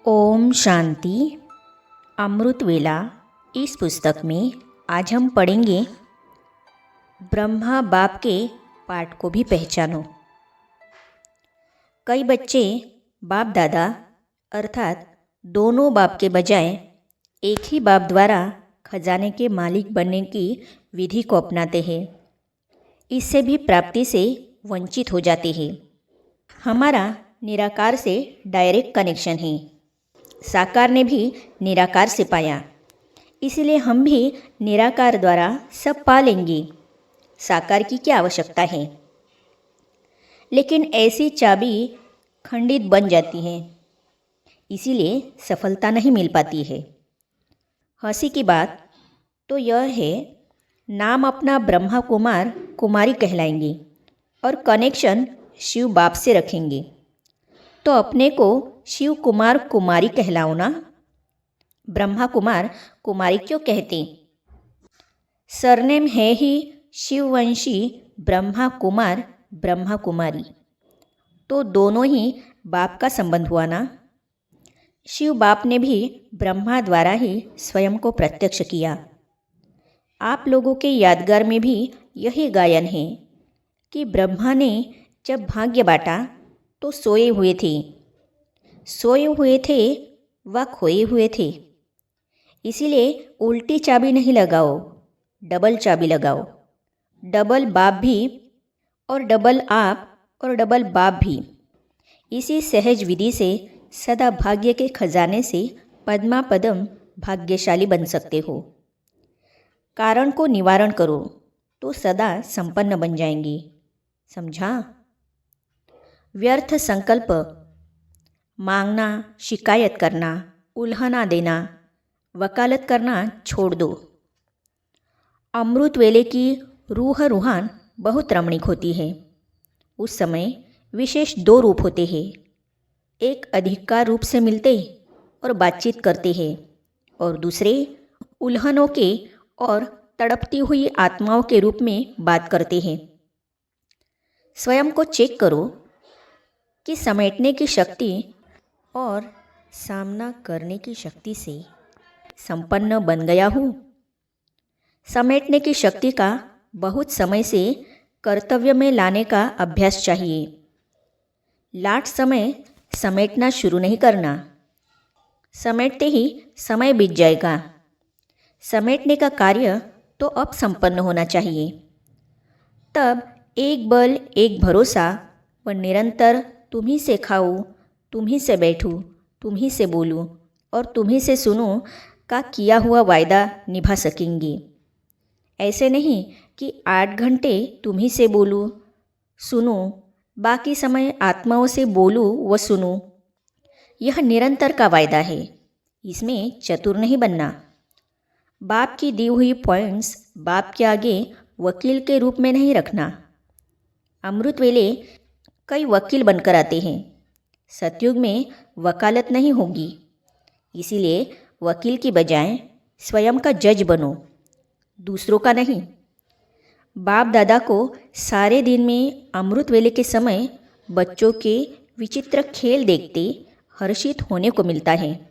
ओम शांति। अमृत वेला। इस पुस्तक में आज हम पढ़ेंगे ब्रह्मा बाप के पाठ को भी पहचानो। कई बच्चे बाप दादा अर्थात दोनों बाप के बजाय एक ही बाप द्वारा खजाने के मालिक बनने की विधि को अपनाते हैं। इससे भी प्राप्ति से वंचित हो जाते हैं। हमारा निराकार से डायरेक्ट कनेक्शन है। साकार ने भी निराकार से पाया, इसलिए हम भी निराकार द्वारा सब पा लेंगे। साकार की क्या आवश्यकता है? लेकिन ऐसी चाबी खंडित बन जाती है, इसीलिए सफलता नहीं मिल पाती है। हंसी की बात तो यह है, नाम अपना ब्रह्मा कुमार कुमारी कहलाएंगे और कनेक्शन शिव बाप से रखेंगे, तो अपने को शिव कुमार कुमारी कहलाओ ना। ब्रह्मा कुमार कुमारी क्यों कहते? सरनेम है ही शिववंशी ब्रह्मा कुमार ब्रह्मा कुमारी, तो दोनों ही बाप का संबंध हुआ ना। शिव बाप ने भी ब्रह्मा द्वारा ही स्वयं को प्रत्यक्ष किया। आप लोगों के यादगार में भी यही गायन है कि ब्रह्मा ने जब भाग्य बांटा तो सोए हुए थे व खोए हुए थे। इसीलिए उल्टी चाबी नहीं लगाओ, डबल चाबी लगाओ। डबल बाप भी और डबल आप और डबल बाप भी। इसी सहज विधि से सदा भाग्य के खजाने से पद्मा पदम भाग्यशाली बन सकते हो। कारण को निवारण करो तो सदा संपन्न बन जाएंगी। समझा? व्यर्थ संकल्प, मांगना, शिकायत करना, उल्हाना देना, वकालत करना छोड़ दो। अमृत वेले की रूह रूहान बहुत रमणीक होती है। उस समय विशेष दो रूप होते हैं। एक अधिकार रूप से मिलते और बातचीत करते हैं, और दूसरे उल्हनों के और तड़पती हुई आत्माओं के रूप में बात करते हैं। स्वयं को चेक करो कि समेटने की शक्ति और सामना करने की शक्ति से संपन्न बन गया हूँ। समेटने की शक्ति का बहुत समय से कर्तव्य में लाने का अभ्यास चाहिए। लाट समय समेटना शुरू नहीं करना, समेटते ही समय बीत जाएगा। समेटने का कार्य तो अब संपन्न होना चाहिए। तब एक बल, एक भरोसा व निरंतर तुम्ही से खाऊं, तुम्ही से बैठूं, तुम्ही से बोलूं और तुम्ही से सुनूं का किया हुआ वायदा निभा सकेंगे। ऐसे नहीं कि 8 घंटे तुम्ही से बोलूं, सुनूं, बाकी समय आत्माओं से बोलूं व सुनूं। यह निरंतर का वायदा है, इसमें चतुर नहीं बनना। बाप की दी हुई पॉइंट्स बाप के आगे वकील के रूप में नहीं रखना। अमृत वेले कई वकील बनकर आते हैं। सतयुग में वकालत नहीं होगी, इसीलिए वकील की बजाय स्वयं का जज बनो, दूसरों का नहीं। बाप दादा को सारे दिन में अमृत वेले के समय बच्चों के विचित्र खेल देखते हर्षित होने को मिलता है।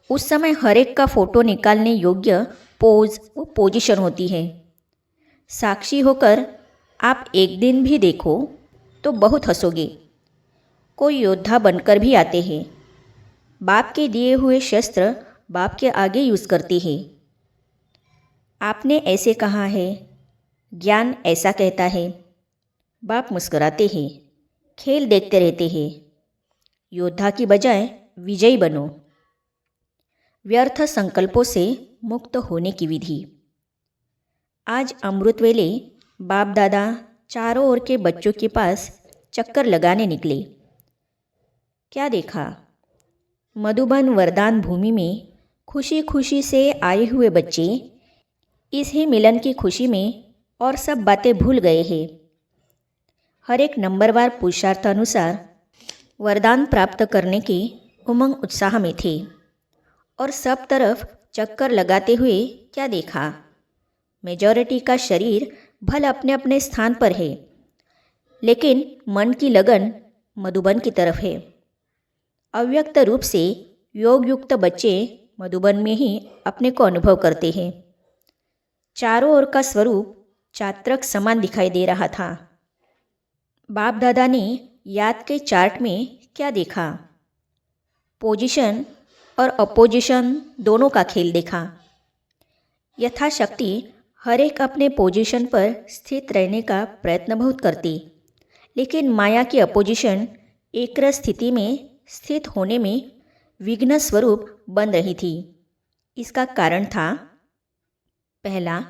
उस समय हर एक का फोटो निकालने योग्य पोज व पोजीशन होती है। साक्षी होकर आप एक दिन भी देखो तो बहुत हंसोगे। कोई योद्धा बनकर भी आते हैं। बाप के दिए हुए शस्त्र बाप के आगे यूज़ करते हैं। आपने ऐसे कहा है, ज्ञान ऐसा कहता है। बाप मुस्कुराते हैं, खेल देखते रहते हैं। योद्धा की बजाय विजयी बनो। व्यर्थ संकल्पों से मुक्त होने की विधि। आज अमृत वेले बाप दादा चारों ओर के बच्चों के पास चक्कर लगाने निकले। क्या देखा? मधुबन वरदान भूमि में खुशी खुशी से आए हुए बच्चे इस ही मिलन की खुशी में और सब बातें भूल गए हैं। हर एक नंबरवार पुरुषार्थानुसार वरदान प्राप्त करने के उमंग उत्साह में थे, और सब तरफ चक्कर लगाते हुए क्या देखा? मेजॉरिटी का शरीर भले अपने अपने स्थान पर है, लेकिन मन की लगन मधुबन की तरफ है। अव्यक्त रूप से योग युक्त बच्चे मधुबन में ही अपने को अनुभव करते हैं। चारों ओर का स्वरूप चात्रक समान दिखाई दे रहा था। बाप दादा ने याद के चार्ट में क्या देखा? पोजीशन और अपोजिशन दोनों का खेल देखा। यथाशक्ति हर एक अपने पोजीशन पर स्थित रहने का प्रयत्न बहुत करती, लेकिन माया की अपोजिशन एकरस स्थिति में स्थित होने में विघ्न स्वरूप बन रही थी। इसका कारण था, पहला,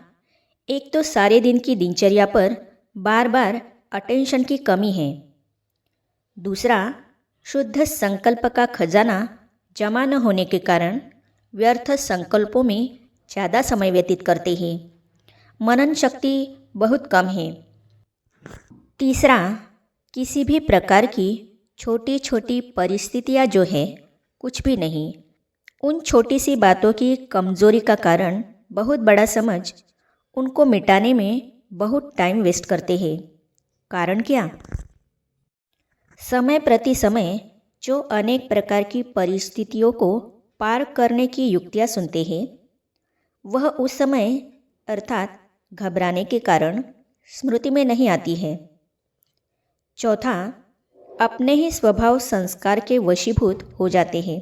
एक तो सारे दिन की दिनचर्या पर बार बार अटेंशन की कमी है। दूसरा, शुद्ध संकल्प का खजाना जमा न होने के कारण व्यर्थ संकल्पों में ज़्यादा समय व्यतीत करते हैं। मनन शक्ति बहुत कम है। तीसरा, किसी भी प्रकार की छोटी छोटी परिस्थितियाँ जो है कुछ भी नहीं। उन छोटी सी बातों की कमजोरी का कारण बहुत बड़ा समझ उनको मिटाने में बहुत टाइम वेस्ट करते हैं। कारण क्या? समय प्रति समय जो अनेक प्रकार की परिस्थितियों को पार करने की युक्तियाँ सुनते हैं, वह उस समय अर्थात घबराने के कारण स्मृति में नहीं आती है। चौथा, अपने ही स्वभाव संस्कार के वशीभूत हो जाते हैं।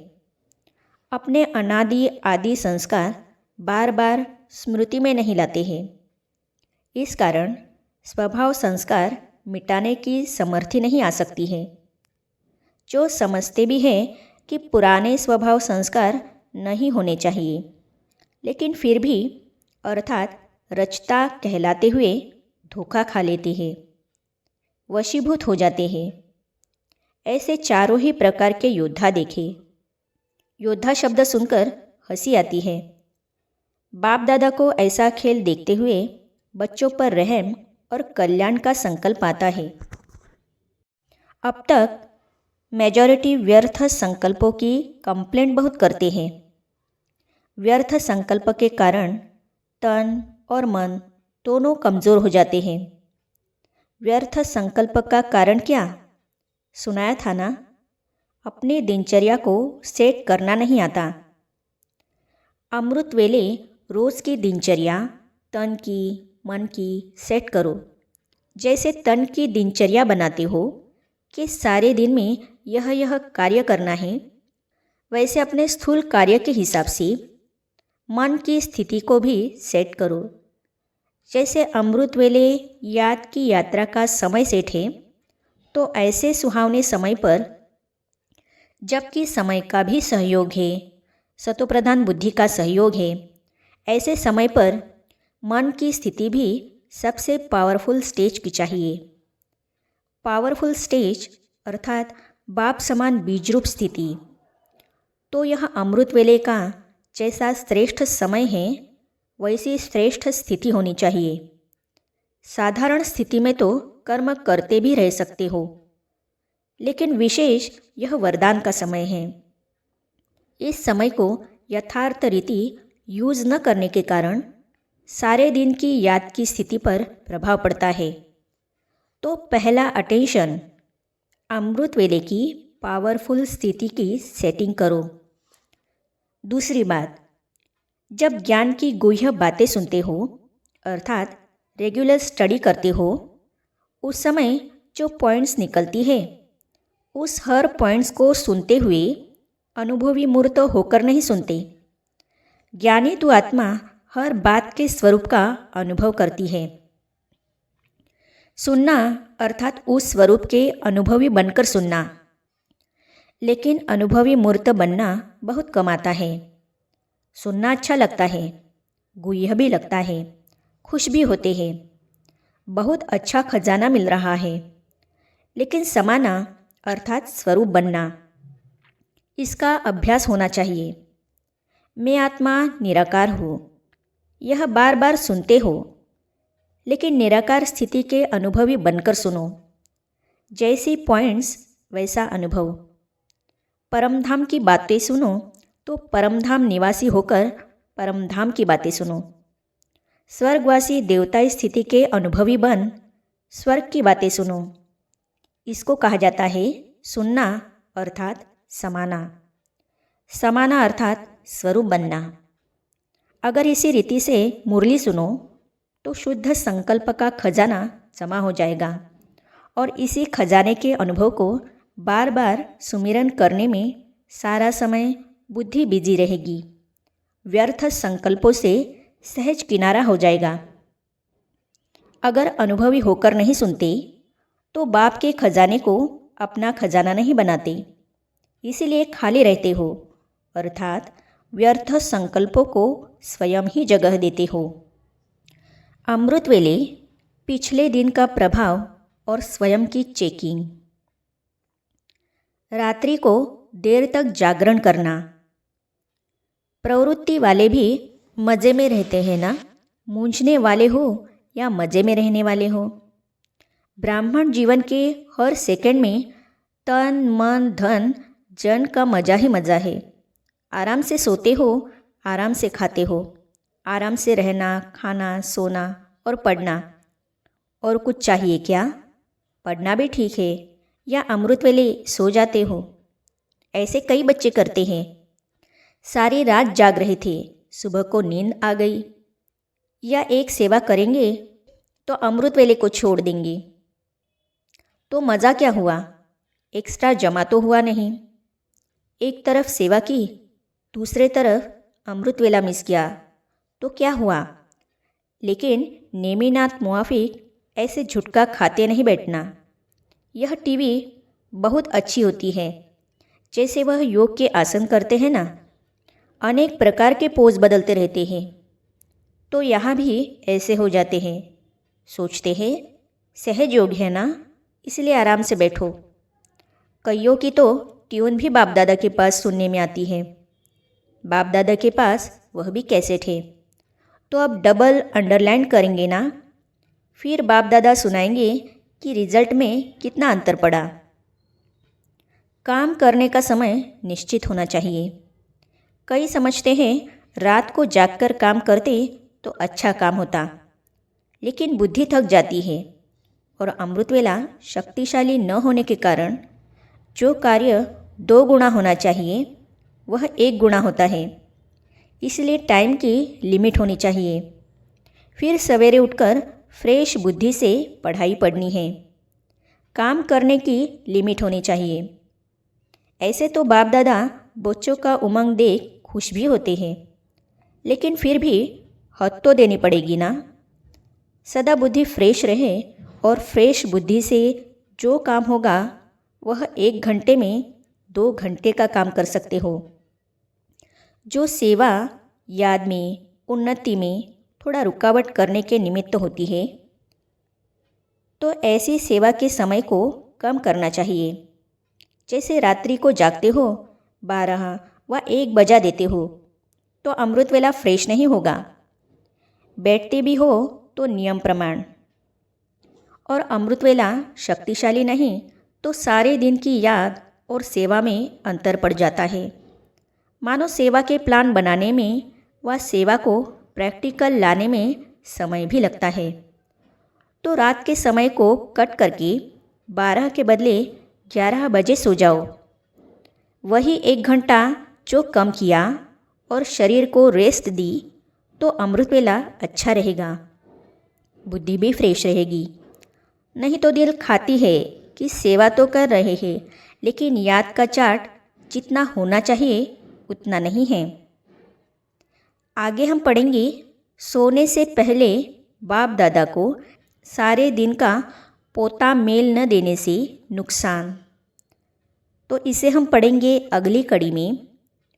अपने अनादि आदि संस्कार बार बार स्मृति में नहीं लाते हैं। इस कारण स्वभाव संस्कार मिटाने की समर्थी नहीं आ सकती है। जो समझते भी हैं कि पुराने स्वभाव संस्कार नहीं होने चाहिए, लेकिन फिर भी अर्थात रचता कहलाते हुए धोखा खा लेते हैं, वशीभूत हो जाते हैं। ऐसे चारों ही प्रकार के योद्धा देखे। योद्धा शब्द सुनकर हंसी आती है। बाप दादा को ऐसा खेल देखते हुए बच्चों पर रहम और कल्याण का संकल्प आता है। अब तक मेजॉरिटी व्यर्थ संकल्पों की कंप्लेंट बहुत करते हैं। व्यर्थ संकल्प के कारण तन और मन दोनों कमज़ोर हो जाते हैं। व्यर्थ संकल्प का कारण क्या? सुनाया था ना, अपनी दिनचर्या को सेट करना नहीं आता। अमृत वेले रोज़ की दिनचर्या तन की मन की सेट करो। जैसे तन की दिनचर्या बनाते हो कि सारे दिन में यह कार्य करना है, वैसे अपने स्थूल कार्य के हिसाब से मन की स्थिति को भी सेट करो। जैसे अमृत वेले याद की यात्रा का समय सेट है, तो ऐसे सुहावने समय पर, जबकि समय का भी सहयोग है, सतोप्रधान बुद्धि का सहयोग है, ऐसे समय पर मन की स्थिति भी सबसे पावरफुल स्टेज की चाहिए। पावरफुल स्टेज अर्थात बाप समान बीजरूप स्थिति। तो यह अमृत वेले का जैसा श्रेष्ठ समय है, वैसी श्रेष्ठ स्थिति होनी चाहिए। साधारण स्थिति में तो कर्म करते भी रह सकते हो, लेकिन विशेष यह वरदान का समय है। इस समय को यथार्थ रीति यूज न करने के कारण सारे दिन की याद की स्थिति पर प्रभाव पड़ता है। तो पहला अटेंशन अमृत वेले की पावरफुल स्थिति की सेटिंग करो। दूसरी बात, जब ज्ञान की गुह्य बातें सुनते हो अर्थात रेगुलर स्टडी करते हो, उस समय जो पॉइंट्स निकलती है, उस हर पॉइंट्स को सुनते हुए अनुभवी मूर्त होकर नहीं सुनते। ज्ञानी तो आत्मा हर बात के स्वरूप का अनुभव करती है। सुनना अर्थात उस स्वरूप के अनुभवी बनकर सुनना। लेकिन अनुभवी मूर्त बनना बहुत कम आता है। सुनना अच्छा लगता है, गुह्य भी लगता है, खुश भी होते हैं, बहुत अच्छा खजाना मिल रहा है। लेकिन समाना अर्थात स्वरूप बनना, इसका अभ्यास होना चाहिए। मैं आत्मा निराकार हूँ, यह बार बार सुनते हो, लेकिन निराकार स्थिति के अनुभवी बनकर सुनो। जैसी पॉइंट्स वैसा अनुभव। परमधाम की बातें सुनो तो परमधाम निवासी होकर परमधाम की बातें सुनो। स्वर्गवासी देवताई स्थिति के अनुभवी बन स्वर्ग की बातें सुनो। इसको कहा जाता है सुनना अर्थात समाना। समाना अर्थात स्वरूप बनना। अगर इसी रीति से मुरली सुनो तो शुद्ध संकल्प का खजाना जमा हो जाएगा और इसी खजाने के अनुभव को बार बार सुमिरन करने में सारा समय बुद्धि बिजी रहेगी। व्यर्थ संकल्पों से सहज किनारा हो जाएगा। अगर अनुभवी होकर नहीं सुनते तो बाप के खजाने को अपना खजाना नहीं बनाते, इसीलिए खाली रहते हो, अर्थात व्यर्थ संकल्पों को स्वयं ही जगह देते हो। अमृत वेले पिछले दिन का प्रभाव और स्वयं की चेकिंग। रात्रि को देर तक जागरण करना। प्रवृत्ति वाले भी मज़े में रहते हैं ना, मूंझने वाले हो या मज़े में रहने वाले हो। ब्राह्मण जीवन के हर सेकंड में तन मन धन जन का मज़ा ही मज़ा है। आराम से सोते हो, आराम से खाते हो, आराम से रहना, खाना, सोना और पढ़ना। और कुछ चाहिए क्या? पढ़ना भी ठीक है, या अमृत वेले सो जाते हो। ऐसे कई बच्चे करते हैं। सारी रात जाग रहे थे, सुबह को नींद आ गई। या एक सेवा करेंगे तो अमृत वेले को छोड़ देंगे, तो मज़ा क्या हुआ? एक्स्ट्रा जमा तो हुआ नहीं। एक तरफ सेवा की, दूसरे तरफ अमृत वेला मिस किया, तो क्या हुआ? लेकिन नेमीनाथ मुआफिक ऐसे झुटका खाते नहीं बैठना। यह टीवी बहुत अच्छी होती है। जैसे वह योग के आसन करते हैं ना, अनेक प्रकार के पोज बदलते रहते हैं, तो यहाँ भी ऐसे हो जाते हैं। सोचते हैं सहज योग है ना, इसलिए आराम से बैठो। कईयों की तो ट्यून भी बाप दादा के पास सुनने में आती है। बाप दादा के पास वह भी कैसेट है, तो अब डबल अंडरलाइन करेंगे ना, फिर बाप दादा सुनाएंगे कि रिजल्ट में कितना अंतर पड़ा। काम करने का समय निश्चित होना चाहिए। कई समझते हैं रात को जागकर काम करते तो अच्छा काम होता, लेकिन बुद्धि थक जाती है और अमृत वेला शक्तिशाली न होने के कारण जो कार्य 2 गुना होना चाहिए वह 1 गुना होता है। इसलिए टाइम की लिमिट होनी चाहिए। फिर सवेरे उठकर फ्रेश बुद्धि से पढ़ाई पढ़नी है। काम करने की लिमिट होनी चाहिए। ऐसे तो बाप दादा बच्चों का उमंग देख खुश भी होते हैं, लेकिन फिर भी हद तो देनी पड़ेगी ना। सदा बुद्धि फ्रेश रहे और फ्रेश बुद्धि से जो काम होगा वह 1 घंटे में 2 घंटे का काम कर सकते हो। जो सेवा याद में, उन्नति में थोड़ा रुकावट करने के निमित्त होती है, तो ऐसी सेवा के समय को कम करना चाहिए। जैसे रात्रि को जागते हो, 12 व 1 बजा देते हो, तो अमृत वेला फ्रेश नहीं होगा। बैठते भी हो तो नियम प्रमाण। और अमृत वेला शक्तिशाली नहीं तो सारे दिन की याद और सेवा में अंतर पड़ जाता है। मानो सेवा के प्लान बनाने में व सेवा को प्रैक्टिकल लाने में समय भी लगता है। तो रात के समय को कट करके 12 के बदले 11 बजे सो जाओ। वही 1 घंटा जो कम किया और शरीर को रेस्ट दी, तो अमृत वेला अच्छा रहेगा, बुद्धि भी फ्रेश रहेगी। नहीं तो दिल खाती है कि सेवा तो कर रहे हैं, लेकिन याद का चार्ट जितना होना चाहिए उतना नहीं है। आगे हम पढ़ेंगे सोने से पहले बाप दादा को सारे दिन का पोता मेल न देने से नुकसान। तो इसे हम पढ़ेंगे अगली कड़ी में।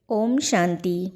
ओम शांति।